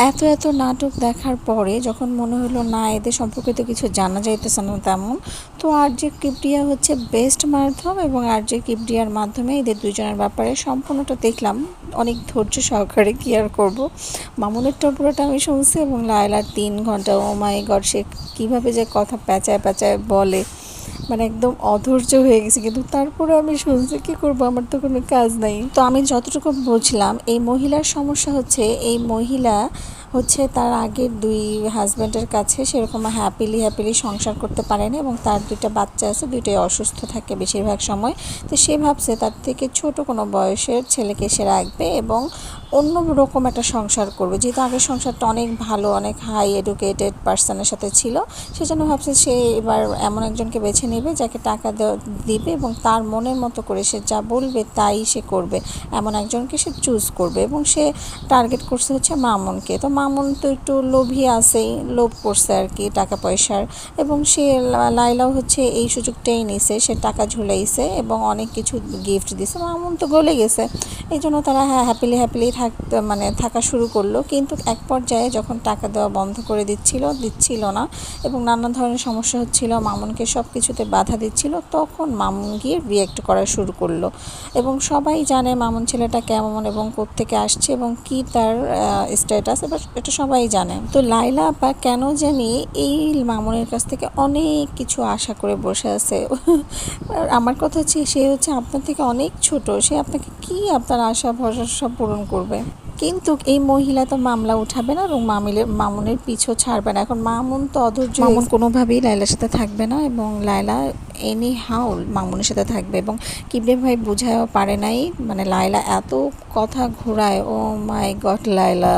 এত এত নাটক দেখার পরে যখন মনে হলো না এদের সম্পর্কে তো কিছু জানা যাইতেছে না তেমন, তো আরজে কিবরিয়া হচ্ছে বেস্ট মাধ্যম এবং আরজে কিবরিয়ার মাধ্যমে এদের দুজনের ব্যাপারে সম্পূর্ণটা দেখলাম। অনেক ধৈর্য সহকারে কি আর করবো, মামুনেরটা পুরোটা আমি শুনছি এবং লায়লার 3 ঘন্টা, ও মাই গড, সে কীভাবে যে কথা প্যাঁচায় প্যাঁচায় বলে, মানে একদম অধৈর্য হয়ে গেছে। কিন্তু তারপরে আমি শুনছি, কি করব, আমার তো কোনো কাজ নাই। তো আমি যতটুকু বুঝলাম এই মহিলার সমস্যা হচ্ছে, এই মহিলা হচ্ছে তার আগের 2 হাজব্যান্ডের কাছে সেরকম হ্যাপিলি সংসার করতে পারে না এবং তার 2টা বাচ্চা আছে, 2টাই অসুস্থ থাকে বেশিরভাগ সময়। তো সে ভাবছে তার থেকে ছোট কোনো বয়সের ছেলেকে সে রাখবে এবং অন্য রকম একটা সংসার করবে, যেহেতু আগের সংসারটা অনেক ভালো, অনেক হাই এডুকেটেড পার্সনের সাথে ছিল। সেজন্য ভাবছে সে এবার এমন একজনকে বেছে নেবে যাকে টাকা দিবে এবং তার মনের মতো করে সে যা বলবে তাই সে করবে, এমন একজনকে সে চুজ করবে। এবং সে টার্গেট করছে হচ্ছে মামুনকে। তো মামুন তো একটু লোভী আছেই, লোভ করছে আর কি টাকা পয়সার, এবং সে লাইলাও হচ্ছে এই সুযোগটাই নিছে, সে টাকা ঝুলাইছে এবং অনেক কিছু গিফট দিছে। মামুন তো গলে গেছে, এই জন্য তারা হ্যাপিলি থাকা শুরু করলো। কিন্তু এক পর্যায়ে যখন টাকা দেওয়া বন্ধ করে দিচ্ছিল না এবং নানা ধরনের সমস্যা হচ্ছিল, মামুনকে সব কিছুতে বাধা দিচ্ছিল, তখন মামুন গিয়ে রিয়েক্ট করা শুরু করলো। এবং সবাই জানে মামুন ছেলেটা কেমন এবং কোত্থেকে আসছে এবং কি তার স্ট্যাটাস, এবার এটা সবাই জানে। তো লাইলা আপা কেন জানি এই মামুনের কাছ থেকে অনেক কিছু আশা করে বসে আছে। আমার কথা হচ্ছে, সে হচ্ছে আপনার থেকে অনেক ছোট, সে আপনাকে কি আপনার আশা ভরসা সব পূরণ করবে। কিন্তু এই মহিলা তো মামলা উঠাবে না এবং মামুনের পিছু ছাড়বে না। এখন মামুন তো অধৈর্য, মামুন কোনোভাবেই লায়লার সাথে থাকবে না এবং লায়লা এনি হাউ মামুনের সাথে থাকবে। এবং কিবরিয়া ভাই বুঝায়ও পারে নাই, মানে লায়লা এত কথা ঘোরায়, ও মাই গড লায়লা।